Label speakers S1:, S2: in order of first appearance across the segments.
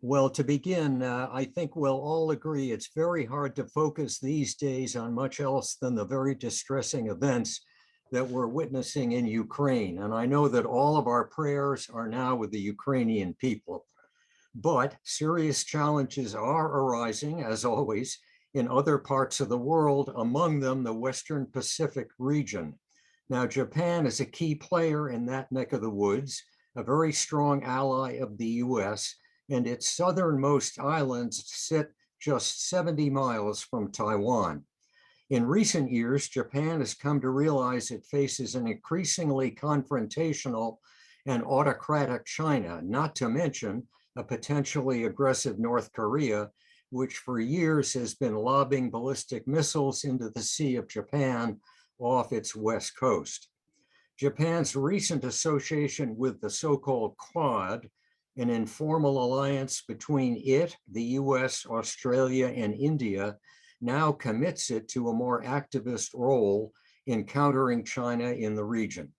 S1: Well, to begin, I think we'll all agree it's very hard to focus these days on much else than the very distressing events that we're witnessing in Ukraine. And I know that all of our prayers are now with the Ukrainian people. But serious challenges are arising, as always, in other parts of the world, among them the Western Pacific region. Now, Japan is a key player in that neck of the woods, a very strong ally of the US, and its southernmost islands sit just 70 miles from Taiwan. In recent years, Japan has come to realize it faces an increasingly confrontational and autocratic China, not to mention a potentially aggressive North Korea, which for years has been lobbing ballistic missiles into the Sea of Japan off its west coast. Japan's recent association with the so-called Quad, an informal alliance between it, the US, Australia, and India, now commits it to a more activist role in countering China in the region.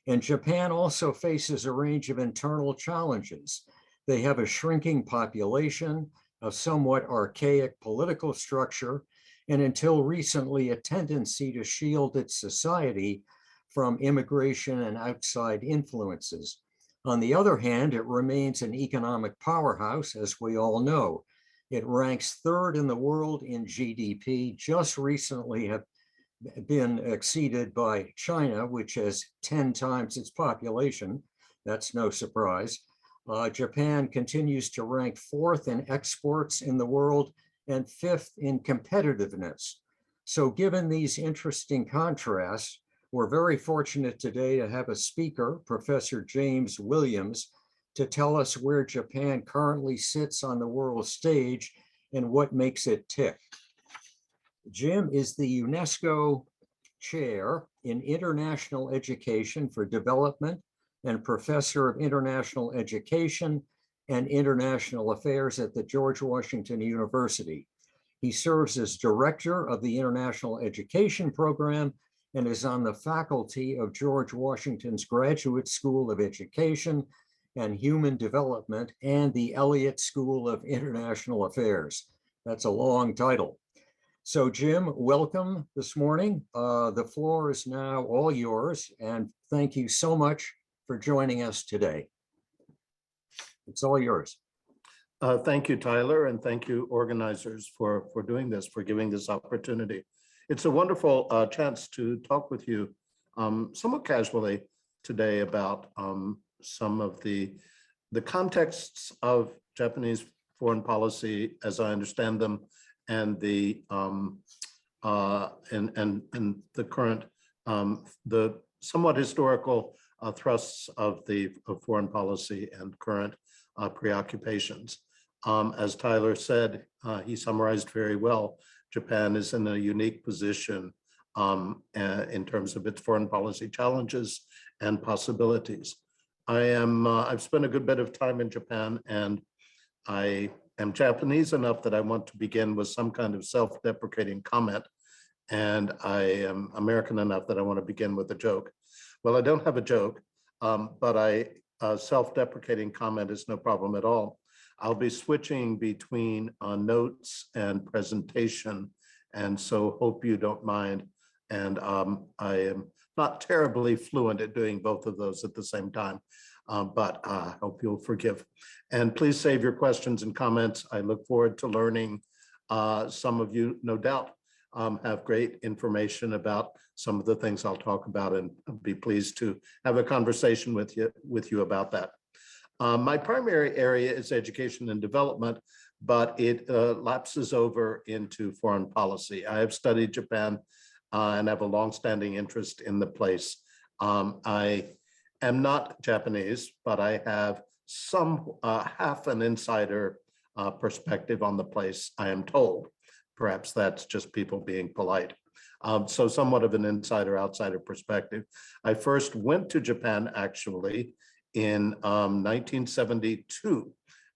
S1: And Japan also faces a range of internal challenges. They have a shrinking population, a somewhat archaic political structure, and until recently, a tendency to shield its society from immigration and outside influences. On the other hand, it remains an economic powerhouse, as we all know. It ranks third in the world in GDP, just recently have been exceeded by China, which has 10 times its population. That's no surprise. Japan continues to rank fourth in exports in the world and fifth in competitiveness. So given these interesting contrasts, we're very fortunate today to have a speaker, Professor James Williams, to tell us where Japan currently sits on the world stage and what makes it tick. Jim is the UNESCO Chair in International Education for Development and Professor of International Education and International Affairs at the George Washington University. He serves as Director of the International Education Program and is on the faculty of George Washington's Graduate School of Education and Human Development and the Elliott School of International Affairs. That's a long title. So Jim, welcome this morning. The floor is now all yours, and thank you so much for joining us today. It's all yours.
S2: Thank you, Tyler, and thank you, organizers, for doing this, for giving this opportunity. It's a wonderful chance to talk with you somewhat casually today about some of the contexts of Japanese foreign policy as I understand them, and the the current the somewhat historical thrusts of foreign policy and current preoccupations. As Tyler said, he summarized very well. Japan is in a unique position in terms of its foreign policy challenges and possibilities. I've spent a good bit of time in Japan, and I am Japanese enough that I want to begin with some kind of self-deprecating comment, and I am American enough that I want to begin with a joke. Well, I don't have a joke, but self-deprecating comment is no problem at all. I'll be switching between notes and presentation, and so hope you don't mind. And I am not terribly fluent at doing both of those at the same time, but I hope you'll forgive. And please save your questions and comments. I look forward to learning. Some of you, no doubt, have great information about some of the things I'll talk about, and I'll be pleased to have a conversation with you about that. My primary area is education and development, but it lapses over into foreign policy. I have studied Japan and have a longstanding interest in the place. I am not Japanese, but I have some half an insider perspective on the place, I am told. Perhaps that's just people being polite. So somewhat of an insider-outsider perspective. I first went to Japan, actually, in 1972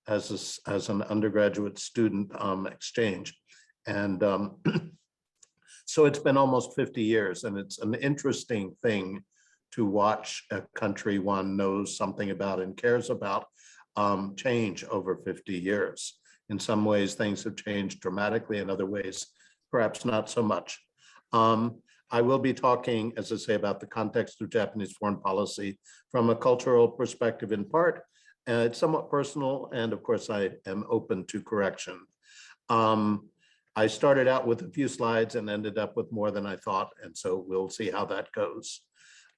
S2: as an undergraduate student exchange. And so it's been almost 50 years, and it's an interesting thing to watch a country one knows something about and cares about change over 50 years. In some ways, things have changed dramatically. In other ways, perhaps not so much. I will be talking, as I say, about the context of Japanese foreign policy from a cultural perspective in part. It's somewhat personal, and of course, I am open to correction. I started out with a few slides and ended up with more than I thought, and so we'll see how that goes.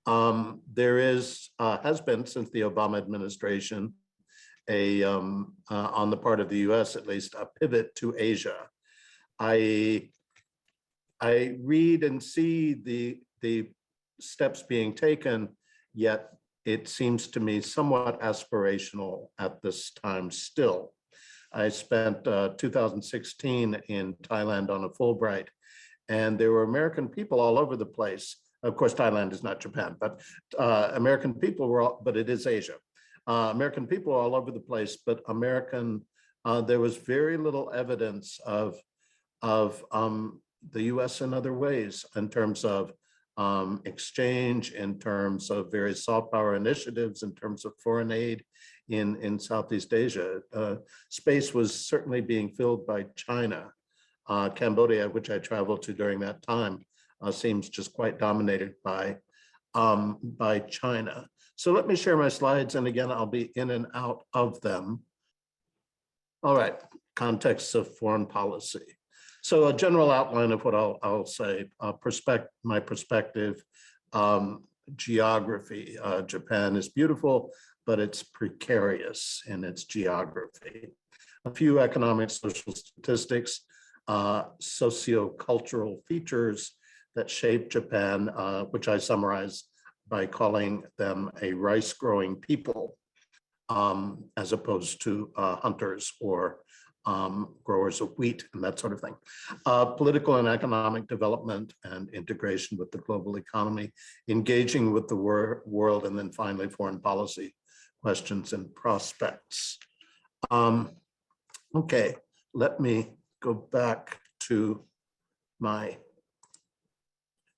S2: There has been, since the Obama administration, on the part of the US at least, a pivot to Asia. I read and see the steps being taken, yet it seems to me somewhat aspirational at this time still. I spent 2016 in Thailand on a Fulbright, and there were American people all over the place. Of course, Thailand is not Japan, but American people were all, but it is Asia. American people all over the place, but there was very little evidence of the US in other ways in terms of exchange, in terms of various soft power initiatives, in terms of foreign aid in Southeast Asia. Space was certainly being filled by China. Cambodia, which I traveled to during that time, seems just quite dominated by China. So let me share my slides, and again, I'll be in and out of them. All right, context of foreign policy. So a general outline of what I'll say, my perspective, geography. Japan is beautiful, but it's precarious in its geography. A few economic social statistics, socio-cultural features that shape Japan, which I summarize by calling them a rice-growing people, as opposed to hunters or growers of wheat and that sort of thing. Political and economic development and integration with the global economy, engaging with the world, and then finally foreign policy questions and prospects. Okay, let me go back to my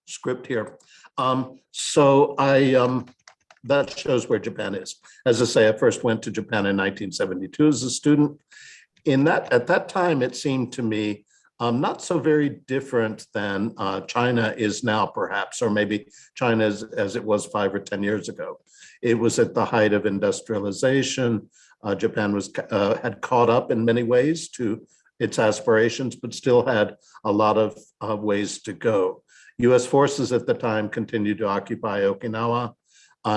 S2: script here. That shows where Japan is. As I say, I first went to Japan in 1972 as a student. At that time, it seemed to me not so very different than China is now, perhaps, or maybe China as it was 5 or 10 years ago. It was at the height of industrialization. Japan had caught up in many ways to its aspirations, but still had a lot of ways to go. US forces at the time continued to occupy Okinawa.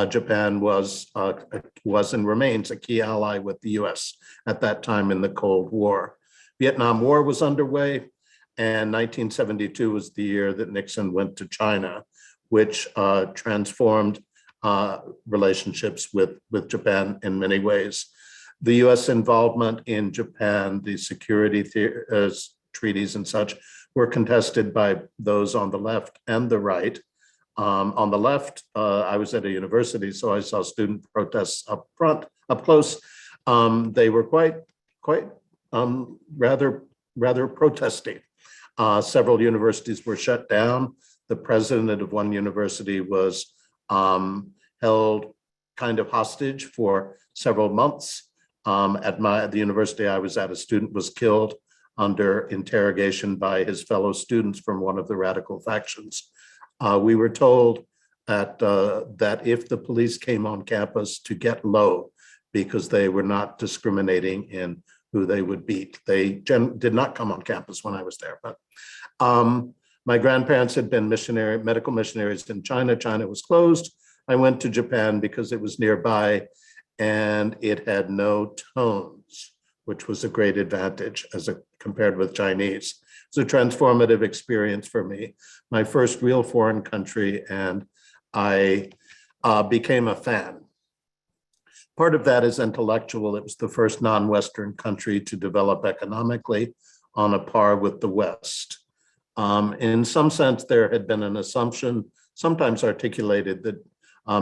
S2: Japan was and remains a key ally with the US at that time in the Cold War. Vietnam War was underway, and 1972 was the year that Nixon went to China, which transformed relationships with Japan in many ways. The US involvement in Japan, the security treaties and such, were contested by those on the left and the right. On the left, I was at a university, so I saw student protests up close. They were quite rather protesty. Several universities were shut down. The president of one university was held kind of hostage for several months. At the university I was at, a student was killed under interrogation by his fellow students from one of the radical factions. We were told that if the police came on campus to get low because they were not discriminating in who they would beat. They did not come on campus when I was there, but my grandparents had been medical missionaries in China. China was closed. I went to Japan because it was nearby and it had no tones, which was a great advantage compared with Chinese. It's a transformative experience for me, my first real foreign country, and I became a fan. Part of that is intellectual. It was the first non-Western country to develop economically on a par with the West. In some sense, there had been an assumption, sometimes articulated, that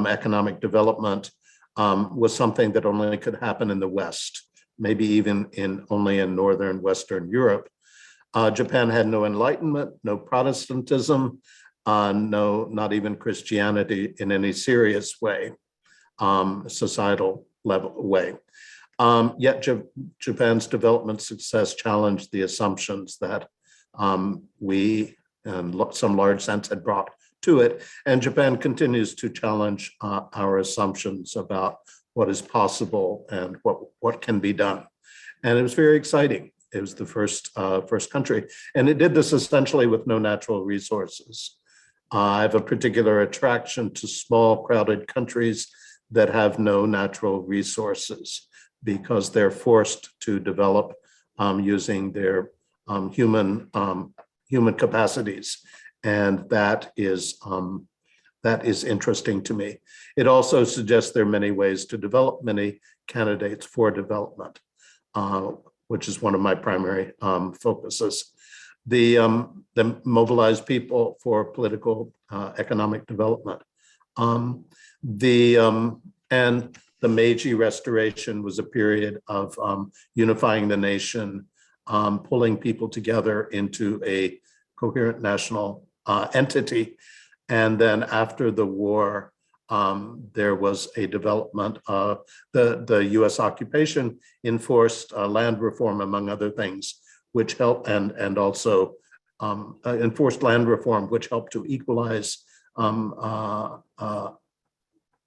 S2: economic development was something that only could happen in the West, maybe even only in Northern Western Europe. Japan had no Enlightenment, no Protestantism, not even Christianity in any serious way, societal level way. Yet Japan's development success challenged the assumptions that we and some large sense had brought to it. And Japan continues to challenge our assumptions about what is possible and what can be done. And it was very exciting. It was the first country. And it did this essentially with no natural resources. I have a particular attraction to small, crowded countries that have no natural resources because they're forced to develop using their human capacities. And that is interesting to me. It also suggests there are many ways to develop many candidates for development, which is one of my primary focuses. The mobilized people for political economic development. And the Meiji Restoration was a period of unifying the nation, pulling people together into a coherent national entity. And then after the war, there was a development of the US occupation enforced land reform, among other things, which helped, and also enforced land reform, which helped to equalize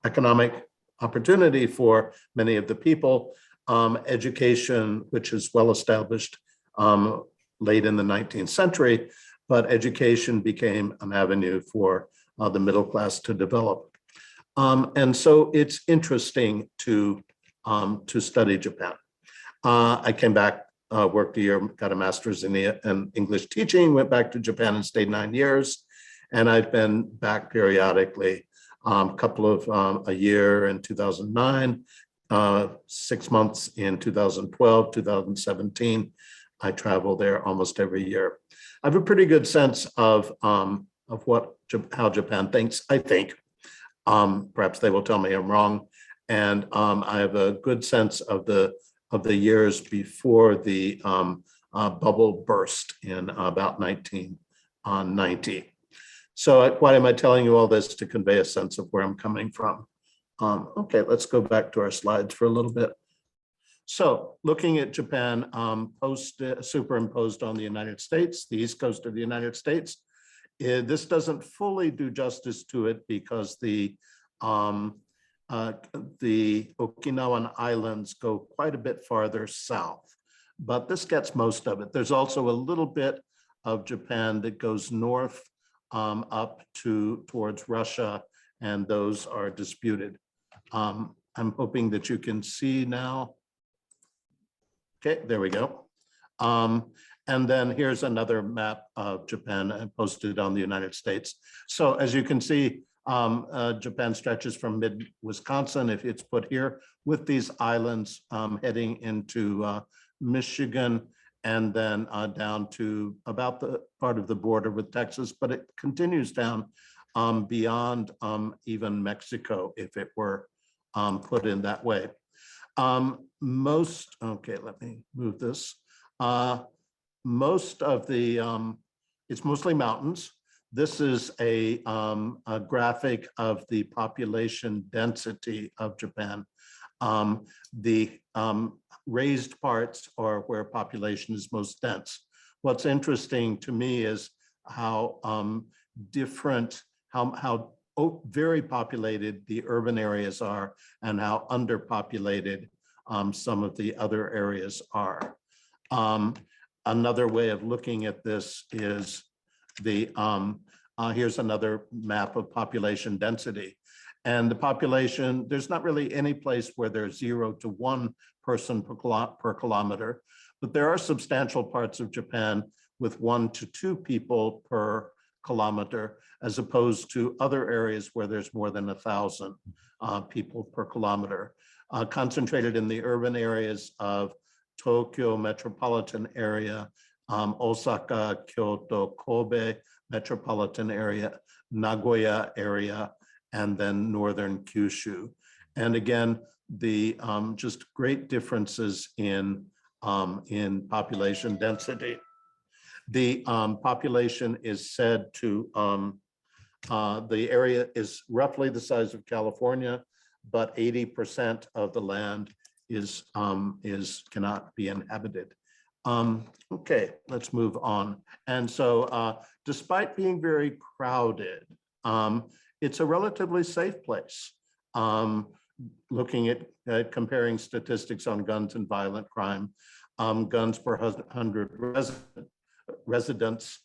S2: economic opportunity for many of the people. Education, which is well established late in the 19th century, but education became an avenue for the middle class to develop. And so it's interesting to study Japan. I came back, worked a year, got a master's in English teaching, went back to Japan and stayed 9 years. And I've been back periodically, a year in 2009, 6 months in 2012, 2017. I travel there almost every year. I have a pretty good sense of how Japan thinks, I think. Perhaps they will tell me I'm wrong. And I have a good sense of the years before the bubble burst in about 1990. So why am I telling you all this? To convey a sense of where I'm coming from. Okay, let's go back to our slides for a little bit. So looking at Japan superimposed on the United States, the East Coast of the United States, this doesn't fully do justice to it because the Okinawan Islands go quite a bit farther south, but this gets most of it. There's also a little bit of Japan that goes north up towards Russia, and those are disputed. I'm hoping that you can see now. Okay, there we go. And then here's another map of Japan posted on the United States. So as you can see, Japan stretches from mid-Wisconsin, if it's put here, with these islands heading into Michigan, and then down to about the part of the border with Texas, but it continues down beyond even Mexico, if it were put in that way. Okay, let me move this. Most of the, it's mostly mountains. This is a graphic of the population density of Japan. The raised parts are where population is most dense. What's interesting to me is how how very populated the urban areas are and how underpopulated some of the other areas are. Another way of looking at this is here's another map of population density. And the population, there's not really any place where there's 0 to 1 person per kilometer, but there are substantial parts of Japan with 1 to 2 people per kilometer, as opposed to other areas where there's more than 1,000 people per kilometer. Concentrated in the urban areas of Tokyo metropolitan area, Osaka, Kyoto, Kobe metropolitan area, Nagoya area, and then northern Kyushu. And again, the just great differences in population density. The population is said to, the area is roughly the size of California, but 80% of the land cannot be inhabited. Okay, let's move on. And so despite being very crowded, it's a relatively safe place. Looking at comparing statistics on guns and violent crime, guns per 100 residents,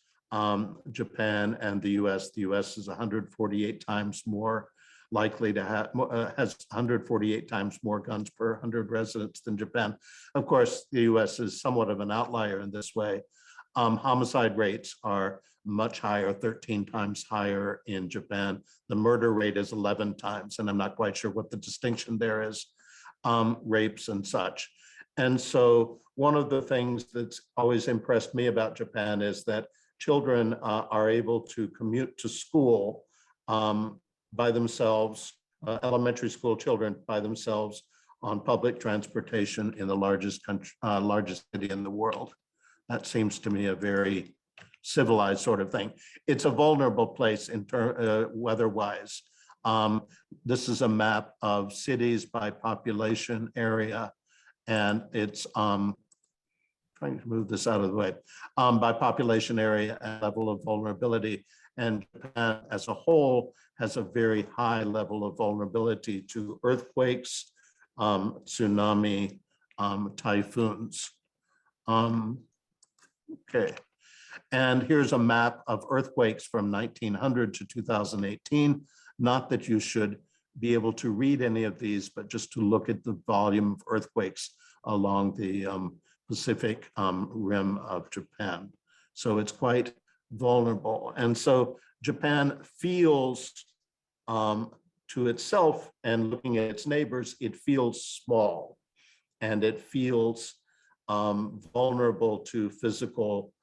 S2: Japan and the US. The US is 148 times more likely to have, has 148 times more guns per 100 residents than Japan. Of course, the US is somewhat of an outlier in this way. Homicide rates are much higher, 13 times higher in Japan. The murder rate is 11 times, and I'm not quite sure what the distinction there is, rapes and such. And so one of the things that's always impressed me about Japan is that children are able to commute to school by themselves, elementary school children by themselves on public transportation in the largest country, largest city in the world. That seems to me a very civilized sort of thing. It's a vulnerable place in weather-wise. This is a map of cities by population area, and it's trying to move this out of the way, by population area and level of vulnerability. And Japan as a whole has a very high level of vulnerability to earthquakes, tsunami, typhoons. Okay, and here's a map of earthquakes from 1900 to 2018. Not that you should be able to read any of these, but just to look at the volume of earthquakes along the Pacific rim of Japan. So it's quite vulnerable. And so Japan feels to itself, and looking at its neighbors, it feels small, and it feels vulnerable to physical,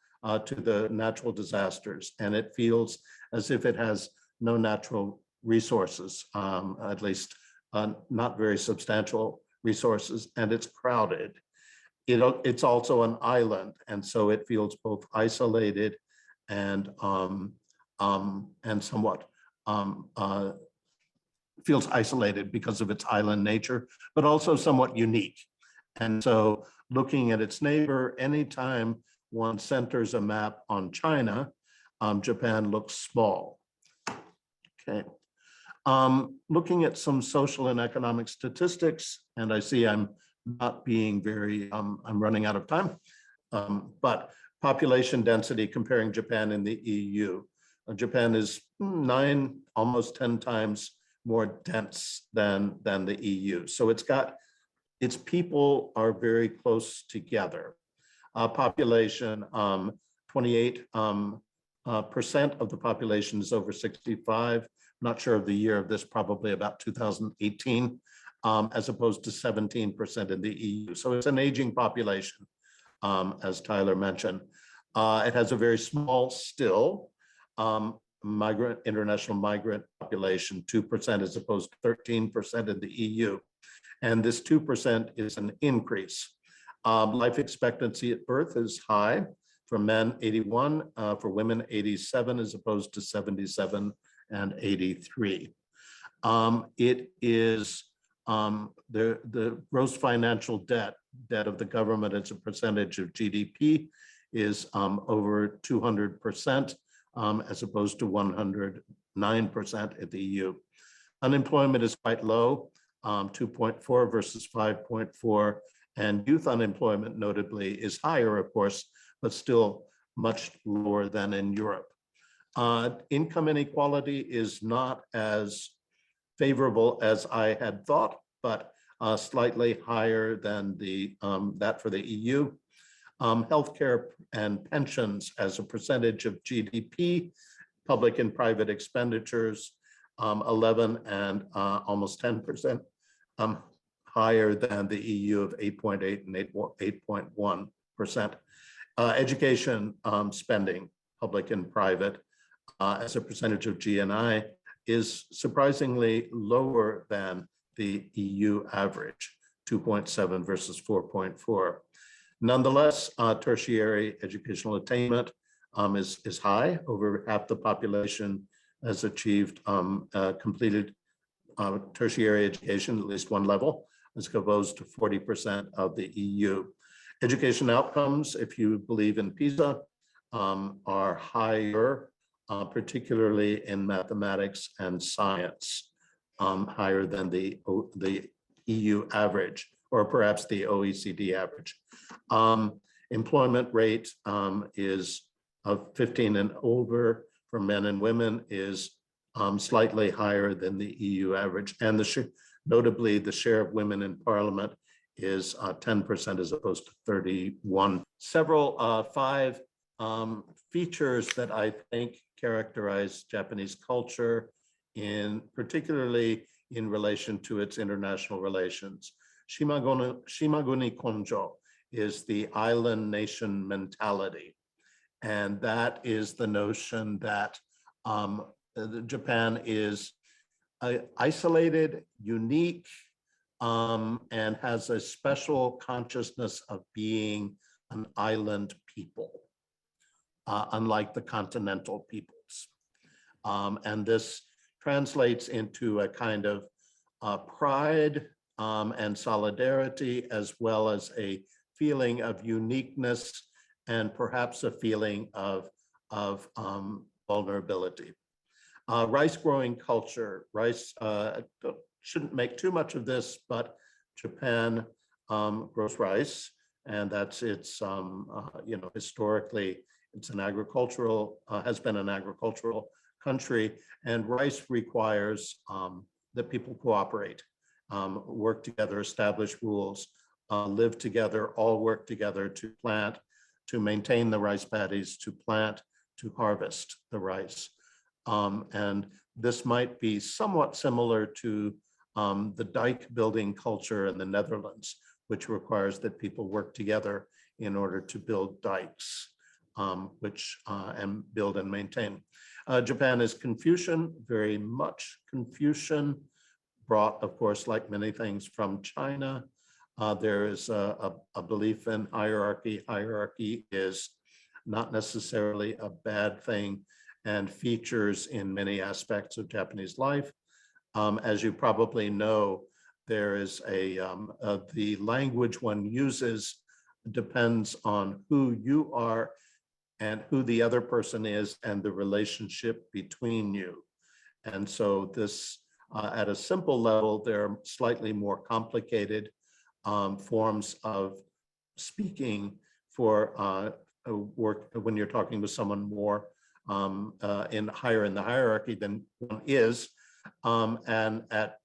S2: to the natural disasters. And it feels as if it has no natural resources, at least not very substantial resources, and it's crowded. It's also an island, and so it feels both isolated and somewhat feels isolated because of its island nature, but also somewhat unique. And so looking at its neighbor, anytime one centers a map on China, Japan looks small. Okay. Looking at some social and economic statistics, and I see I'm not being very, I'm running out of time, but population density comparing Japan and the EU. Japan is 9, almost 10 times more dense than the EU. So it's got, its people are very close together. Population, 28% of the population is over 65. Not sure of the year of this, probably about 2018, as opposed to 17% in the EU. So it's an aging population, as Tyler mentioned. It has a very small still international migrant population, 2% as opposed to 13% in the EU. And this 2% is an increase. Life expectancy at birth is high. For men, 81, for women, 87, as opposed to 77 and 83. It is the gross financial debt of the government as a percentage of GDP is over 200%, as opposed to 109% at the EU. Unemployment is quite low, 2.4 versus 5.4, and youth unemployment notably is higher, of course, but still much lower than in Europe. Income inequality is not as favorable as I had thought, but slightly higher than that for the EU. Healthcare and pensions as a percentage of GDP, public and private expenditures, 11 and almost 10% higher than the EU of 8.8 and 8.1%. Education spending, public and private, as a percentage of GNI is surprisingly lower than the EU average, 2.7 versus 4.4. Nonetheless, tertiary educational attainment is high. Over half the population has achieved completed tertiary education, at least one level. as opposed to 40% of the EU. Education outcomes, if you believe in PISA, are higher, particularly in mathematics and science, higher than the EU average, or perhaps the OECD average. Employment rate is of 15 and over for men and women is slightly higher than the EU average. And notably, the share of women in parliament is 10% as opposed to 31. Five features that I think characterize Japanese culture, particularly in relation to its international relations. Shimaguni Konjo is the island nation mentality. And that is the notion that Japan is isolated, unique, and has a special consciousness of being an island people, unlike the continental peoples. And this translates into a kind of pride and solidarity, as well as a feeling of uniqueness and perhaps a feeling of vulnerability. Rice growing culture. Rice, shouldn't make too much of this, but Japan grows rice, and that's its, historically, it's an agricultural, has been an agricultural country, and rice requires that people cooperate, work together, establish rules, live together, all work together to plant, to maintain the rice paddies, to plant, to harvest the rice. And this might be somewhat similar to the dike building culture in the Netherlands, which requires that people work together in order to build dikes, and build and maintain. Japan is Confucian, very much Confucian, brought, of course, like many things, from China. There is a belief in hierarchy. Hierarchy is not necessarily a bad thing and features in many aspects of Japanese life. As you probably know, there is the language one uses depends on who you are and who the other person is and the relationship between you. And so this, at a simple level, there are slightly more complicated forms of speaking for work when you're talking with someone more higher in the hierarchy than one is. And at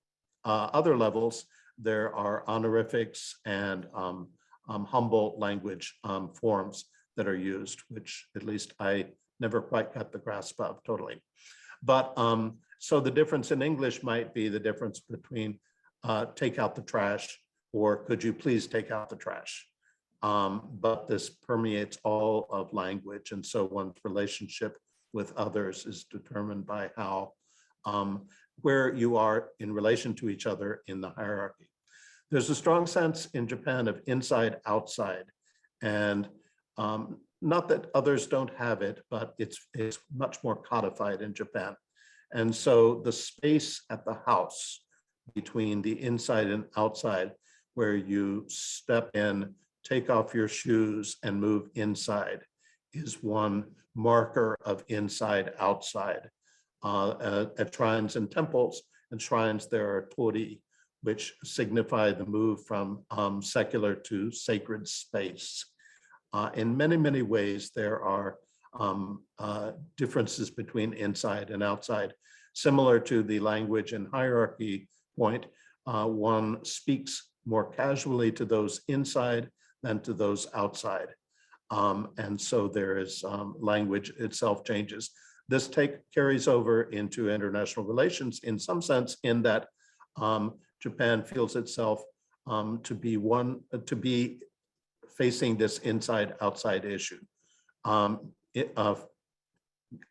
S2: other levels, there are honorifics and humble language forms that are used, which at least I never quite got the grasp of totally. But so the difference in English might be the difference between take out the trash or could you please take out the trash? But this permeates all of language. And so one's relationship with others is determined by how, where you are in relation to each other in the hierarchy. There's a strong sense in Japan of inside outside, and not that others don't have it, but it's much more codified in Japan. And so the space at the house between the inside and outside, where you step in, take off your shoes and move inside, is one marker of inside outside. At shrines and temples and shrines, there are tori, which signify the move from secular to sacred space. In many, many ways, there are differences between inside and outside. Similar to the language and hierarchy point, one speaks more casually to those inside than to those outside. And so there is language itself changes. This carries over into international relations in some sense, in that Japan feels itself to be facing this inside-outside issue.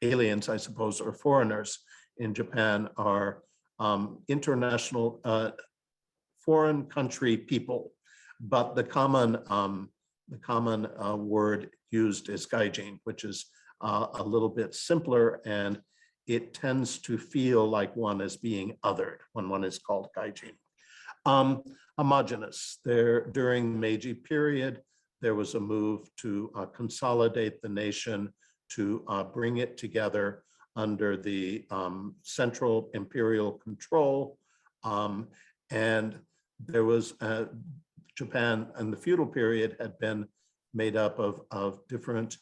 S2: Aliens, I suppose, or foreigners in Japan are international foreign country people, but the common word used is gaijin, which is a little bit simpler, and it tends to feel like one is being othered when one is called gaijin. homogeneous. There, during the Meiji period, there was a move to consolidate the nation, to bring it together under the central imperial control. And there was Japan and the feudal period had been made up of different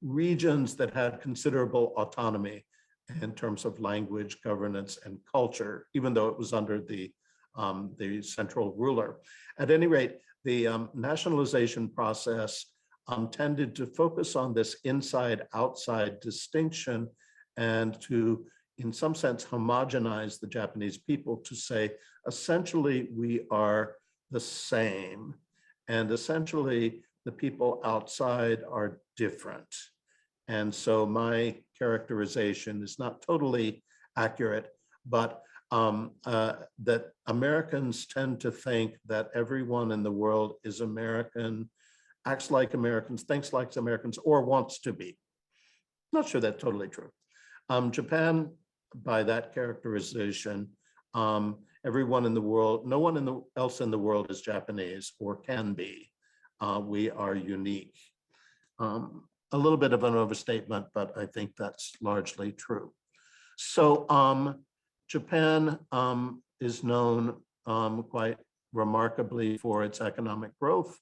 S2: regions that had considerable autonomy in terms of language, governance, and culture, even though it was under the central ruler. At any rate, the nationalization process tended to focus on this inside-outside distinction and to, in some sense, homogenize the Japanese people to say, essentially, we are the same, and essentially, the people outside are different. And so my characterization is not totally accurate, but that Americans tend to think that everyone in the world is American, acts like Americans, thinks like Americans, or wants to be. Not sure that's totally true. Japan, by that characterization, everyone in the world, no one else in the world is Japanese or can be. We are unique. A little bit of an overstatement, but I think that's largely true. So Japan is known quite remarkably for its economic growth.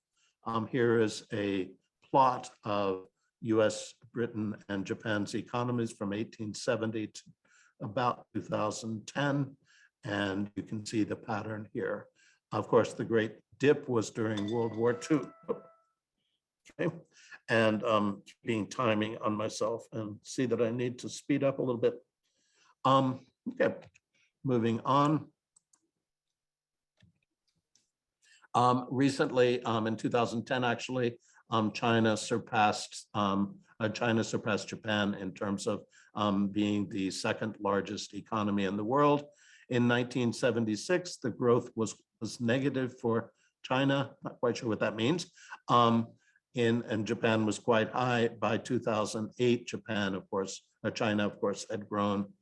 S2: Here is a plot of US, Britain, and Japan's economies from 1870 to about 2010. And you can see the pattern here. Of course, the great dip was during World War II. Okay. And being timing on myself and see that I need to speed up a little bit. Okay, moving on. Recently, in 2010, actually, China surpassed Japan in terms of being the second largest economy in the world. In 1976, the growth was negative for China. Not quite sure what that means. And Japan was quite high. By 2008, China, of course, had grown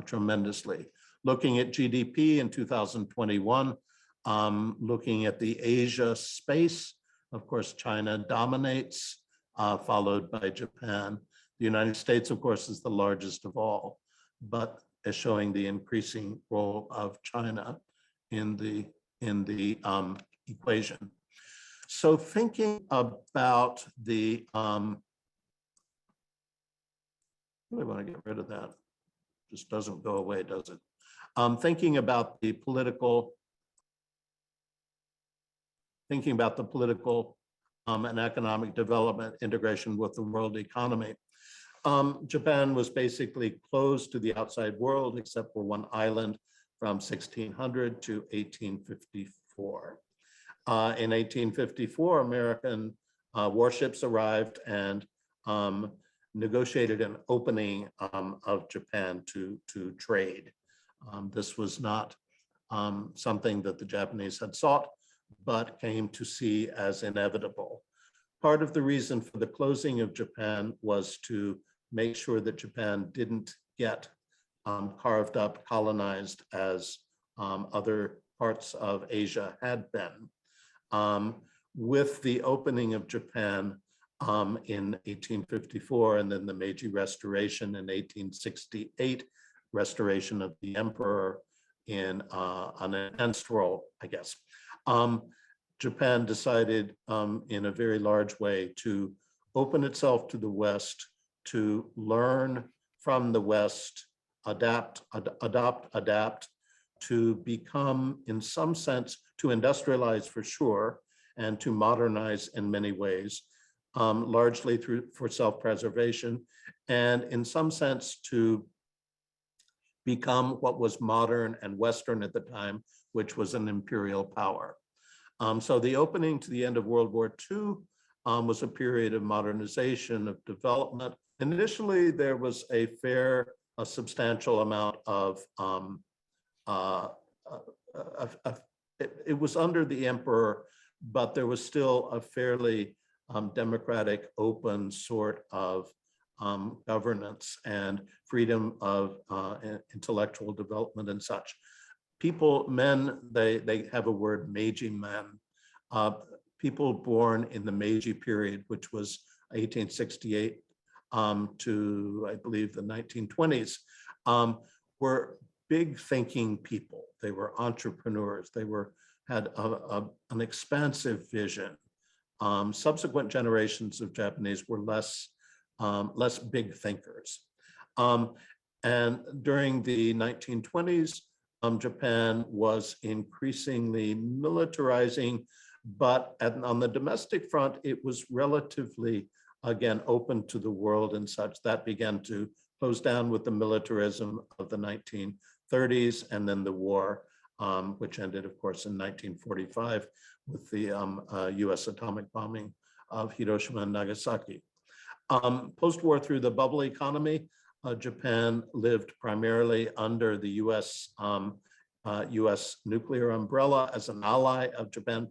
S2: tremendously. Looking at GDP in 2021, looking at the Asia space, of course, China dominates, followed by Japan. The United States, of course, is the largest of all, but is showing the increasing role of China in the equation. So thinking about the, really want to get rid of that. Just doesn't go away, does it? Thinking about the political and economic development integration with the world economy. Japan was basically closed to the outside world except for one island from 1600 to 1854. In 1854, American warships arrived and negotiated an opening of Japan to trade. This was not something that the Japanese had sought, but came to see as inevitable. Part of the reason for the closing of Japan was to make sure that Japan didn't get carved up, colonized as other parts of Asia had been. With the opening of Japan in 1854 and then the Meiji Restoration in 1868, restoration of the emperor in an enhanced role, I guess. Japan decided in a very large way to open itself to the West, to learn from the West, adapt, to become, in some sense, to industrialize for sure, and to modernize in many ways, largely for self-preservation, and in some sense to become what was modern and Western at the time, which was an imperial power. So the opening to the end of World War II was a period of modernization, of development. Initially, there was a substantial amount of, it was under the emperor, but there was still a fairly democratic, open sort of governance and freedom of intellectual development and such. men, they have a word, Meiji men. People born in the Meiji period, which was 1868 to, I believe, the 1920s, were big thinking people. They were entrepreneurs. They had an expansive vision. Subsequent generations of Japanese were less big thinkers. And during the 1920s, Japan was increasingly militarizing, but on the domestic front, it was relatively, again, open to the world and such. That began to close down with the militarism of the 1930s and then the war, which ended, of course, in 1945 with the US atomic bombing of Hiroshima and Nagasaki. Post-war, through the bubble economy, Japan lived primarily under the US nuclear umbrella as an ally of Japan.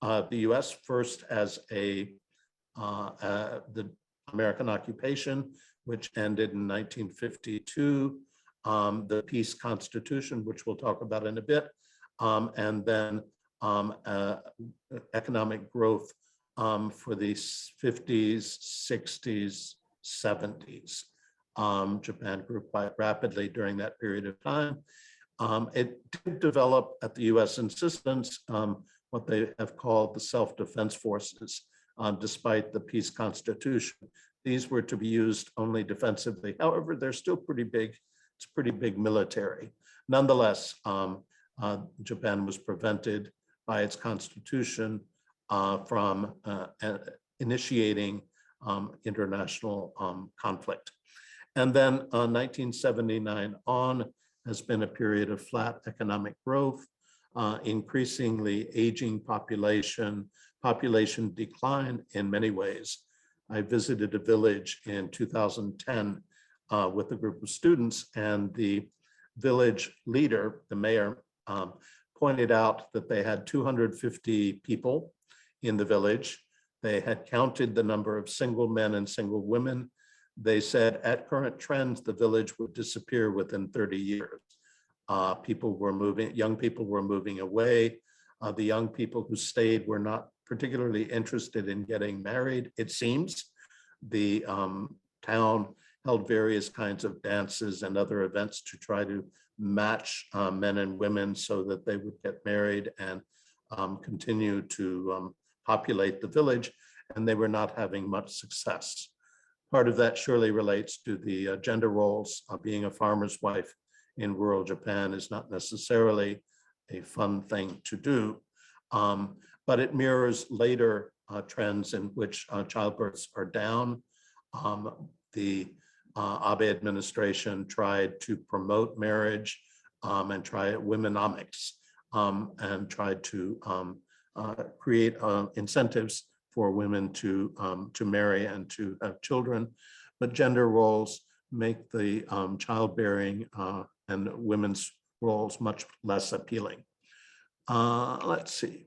S2: The US first as the American occupation, which ended in 1952, the peace constitution, which we'll talk about in a bit, and then economic growth for the 50s, 60s, 70s. Japan grew quite rapidly during that period of time. It did develop, at the US insistence, what they have called the self-defense forces, despite the peace constitution. These were to be used only defensively. However, they're still pretty big. It's pretty big military. Nonetheless, Japan was prevented by its constitution from initiating international conflict. And then 1979 on has been a period of flat economic growth, increasingly aging population decline in many ways. I visited a village in 2010 with a group of students, and the village leader, the mayor, pointed out that they had 250 people in the village. They had counted the number of single men and single women. They said at current trends, the village would disappear within 30 years. Young people were moving away. The young people who stayed were not particularly interested in getting married, it seems. The town held various kinds of dances and other events to try to match men and women so that they would get married and continue to populate the village, and they were not having much success. Part of that surely relates to the gender roles. Being a farmer's wife in rural Japan is not necessarily a fun thing to do, but it mirrors later trends in which childbirths are down. The Abe administration tried to promote marriage and try womenomics and tried to create incentives for women to marry and to have children, but gender roles make the childbearing and women's roles much less appealing. Let's see.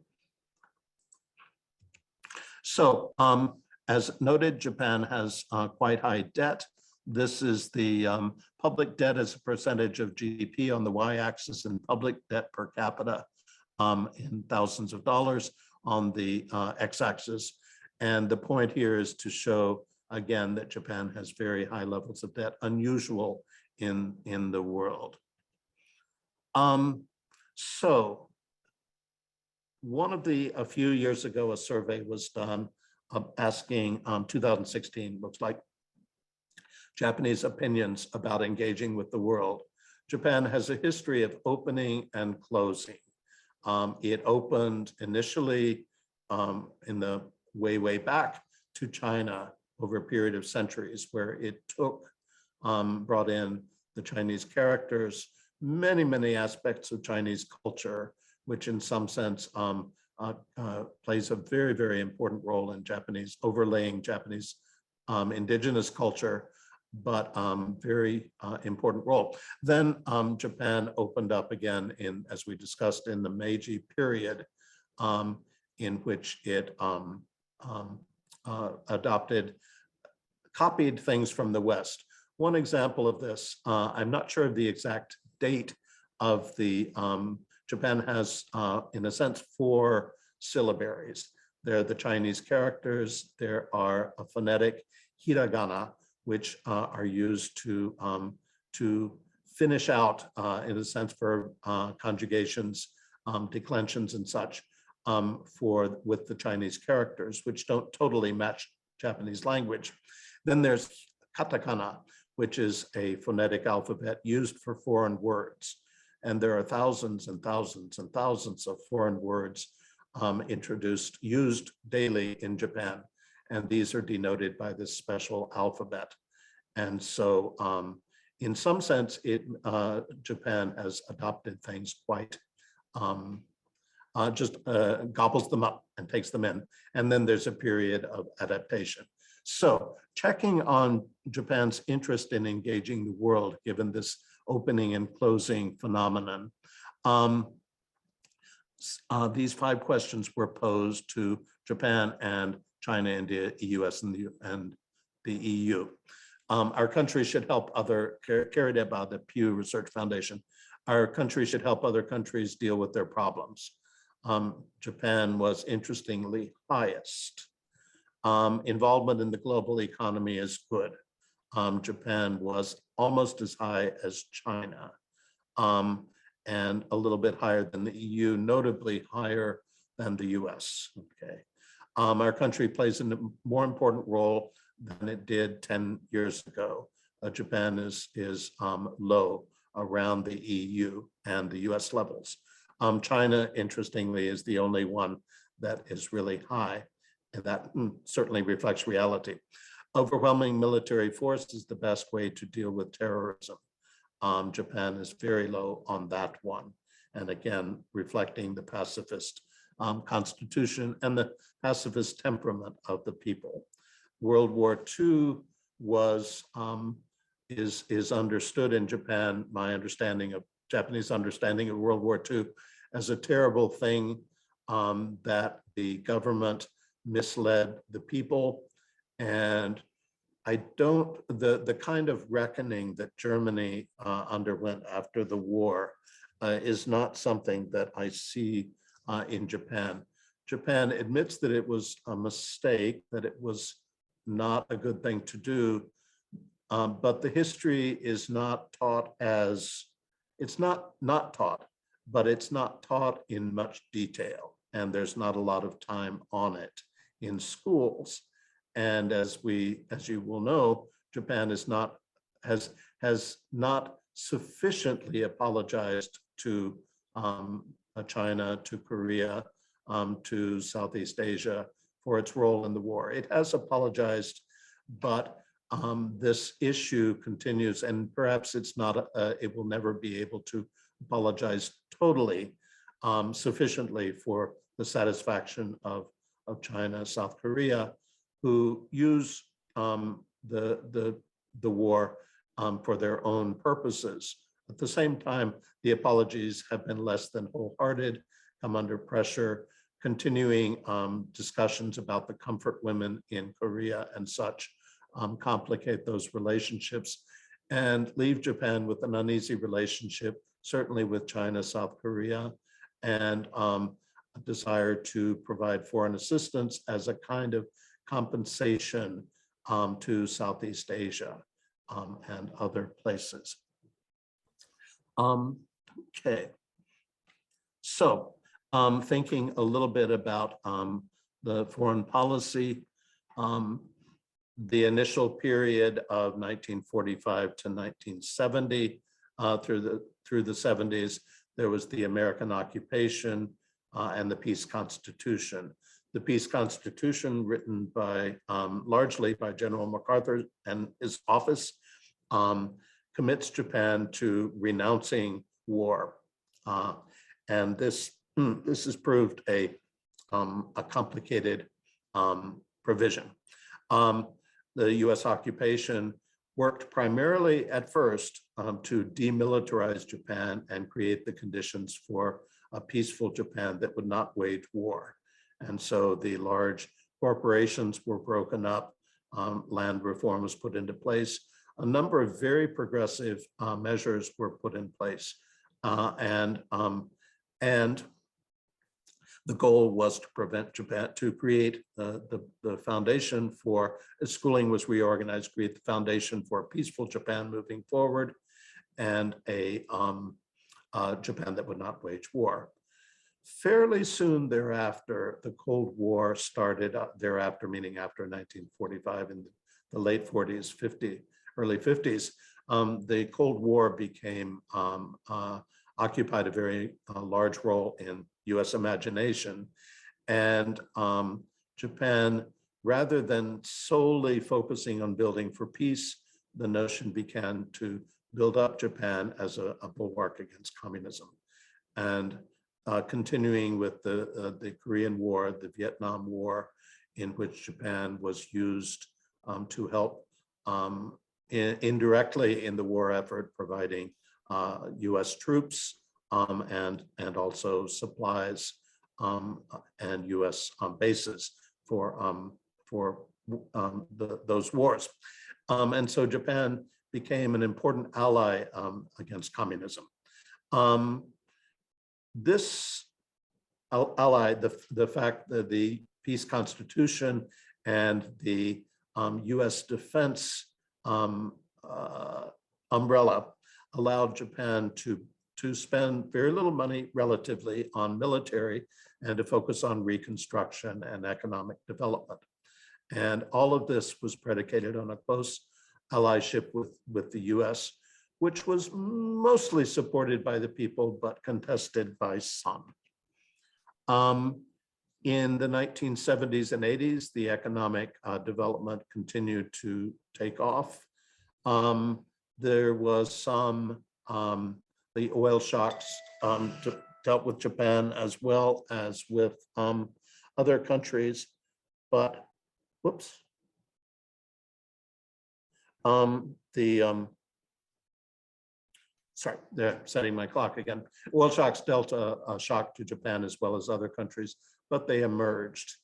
S2: So as noted, Japan has quite high debt. This is the public debt as a percentage of GDP on the y-axis and public debt per capita in thousands of dollars on the x-axis. And the point here is to show, again, that Japan has very high levels of debt, unusual in the world. So a few years ago, a survey was done asking 2016, looks like, Japanese opinions about engaging with the world. Japan has a history of opening and closing. It opened initially in the way back to China over a period of centuries, where it brought in the Chinese characters, many aspects of Chinese culture, which in some sense plays a very important role in Japanese, overlaying Japanese indigenous culture, but very important role. Then Japan opened up again as we discussed, in the Meiji period, in which it copied things from the West. One example of this, I'm not sure of the exact date, of the, Japan has, in a sense, 4 syllabaries. There are the Chinese characters, there are a phonetic hiragana, which are used to finish out, in a sense, for conjugations, declensions and such, with the Chinese characters, which don't totally match Japanese language. Then there's katakana, which is a phonetic alphabet used for foreign words. And there are thousands and thousands and thousands of foreign words used daily in Japan. And these are denoted by this special alphabet. And so in some sense, Japan has adopted things quite, just gobbles them up and takes them in. And then there's a period of adaptation. So checking on Japan's interest in engaging the world, given this opening and closing phenomenon, these 5 questions were posed to Japan and China, India, US, and the EU. Our country should help carried out by the Pew Research Foundation. Our country should help other countries deal with their problems. Japan was interestingly highest. Involvement in the global economy is good. Japan was almost as high as China, and a little bit higher than the EU, notably higher than the US. Okay. Our country plays a more important role than it did 10 years ago. Japan is low around the EU and the US levels. China, interestingly, is the only one that is really high, and that certainly reflects reality. Overwhelming military force is the best way to deal with terrorism. Japan is very low on that one. And again, reflecting the pacifist constitution and the pacifist temperament of the people. World War II is understood in Japan, my understanding of Japanese understanding of World War II, as a terrible thing, that the government misled the people. And the kind of reckoning that Germany underwent after the war is not something that I see in Japan. Japan admits that it was a mistake, that it was not a good thing to do, but the history is not taught as, it's not taught, but it's not taught in much detail, and there's not a lot of time on it in schools. And as you will know, Japan has not sufficiently apologized to China, to Korea, to Southeast Asia for its role in the war. It has apologized, but this issue continues, and perhaps it's not, it will never be able to apologize totally sufficiently for the satisfaction of China, South Korea, who use the war for their own purposes. At the same time, the apologies have been less than wholehearted, come under pressure, continuing discussions about the comfort women in Korea and such complicate those relationships and leave Japan with an uneasy relationship, certainly with China, South Korea, and a desire to provide foreign assistance as a kind of compensation to Southeast Asia and other places. Okay, so thinking a little bit about the foreign policy, the initial period of 1945 to 1970, through the 70s, there was the American occupation and the Peace Constitution. The Peace Constitution, written by largely by General MacArthur and his office, commits Japan to renouncing war, and this has proved a complicated provision. The U.S. occupation worked primarily at first to demilitarize Japan and create the conditions for a peaceful Japan that would not wage war. And so the large corporations were broken up, land reform was put into place. A number of very progressive measures were put in place. and the goal was to prevent Japan, to create the foundation for, schooling was reorganized, create the foundation for a peaceful Japan moving forward, and a Japan that would not wage war. Fairly soon thereafter, the Cold War started, thereafter meaning after 1945, in the late 40s, early 50s, the Cold War became, occupied a very large role in US imagination. And Japan, rather than solely focusing on building for peace, the notion began to build up Japan as a bulwark against communism. And continuing with the Korean War, the Vietnam War, in which Japan was used to help indirectly in the war effort, providing US troops and also supplies and US bases for those wars. And so Japan became an important ally against communism. This ally, the fact that the peace constitution and the US defense umbrella allowed Japan to spend very little money relatively on military and to focus on reconstruction and economic development. And all of this was predicated on a close allyship with the US, which was mostly supported by the people, but contested by some. In the 1970s and 80s, the economic development continued to take off. There was some, the oil shocks dealt with Japan as well as with other countries, but whoops. Sorry, they're setting my clock again. Oil shocks dealt a shock to Japan as well as other countries, but they emerged.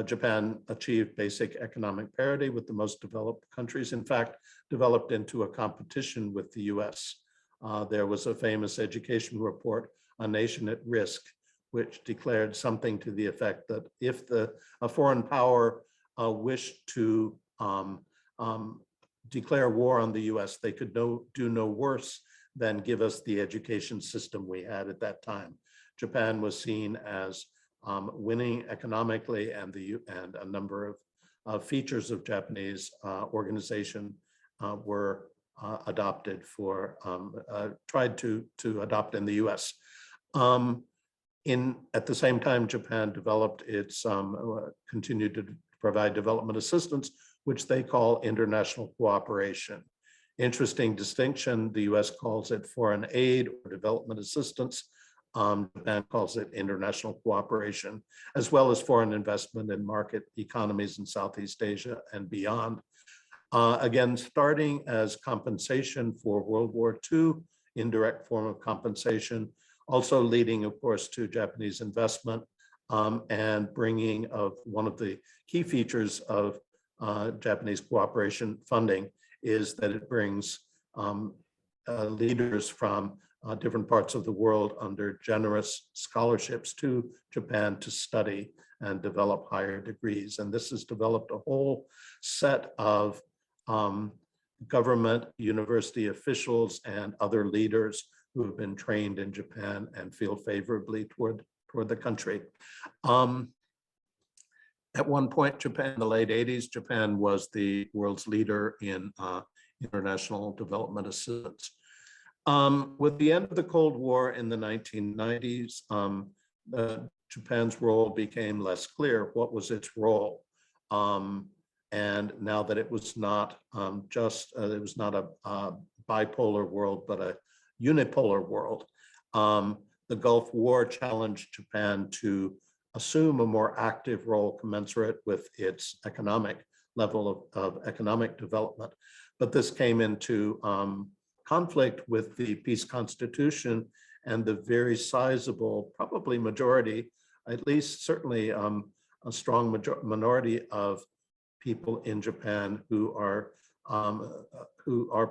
S2: Japan achieved basic economic parity with the most developed countries. In fact, developed into a competition with the US. There was a famous education report, A Nation at Risk, which declared something to the effect that if a foreign power wished to declare war on the US, they could do no worse than give us the education system we had at that time. Japan was seen as winning economically, and a number of features of Japanese organization were adopted for, tried to adopt in the US. At the same time, Japan developed its, continued to provide development assistance, which they call international cooperation. Interesting distinction, the US calls it foreign aid or development assistance. Japan calls it international cooperation, as well as foreign investment in market economies in Southeast Asia and beyond. Again, starting as compensation for World War II, indirect form of compensation, also leading, of course, to Japanese investment and bringing of one of the key features of Japanese cooperation funding is that it brings leaders from different parts of the world under generous scholarships to Japan to study and develop higher degrees. And this has developed a whole set of government, university officials, and other leaders who have been trained in Japan and feel favorably toward the country. At one point, Japan, in the late 80s, Japan was the world's leader in international development assistance. With the end of the Cold War in the 1990s, Japan's role became less clear. What was its role? And now that it was not it was not a bipolar world, but a unipolar world, the Gulf War challenged Japan to assume a more active role commensurate with its economic level of economic development. But this came into conflict with the peace constitution and the very sizable, probably majority, at least certainly a strong minority of people in Japan who are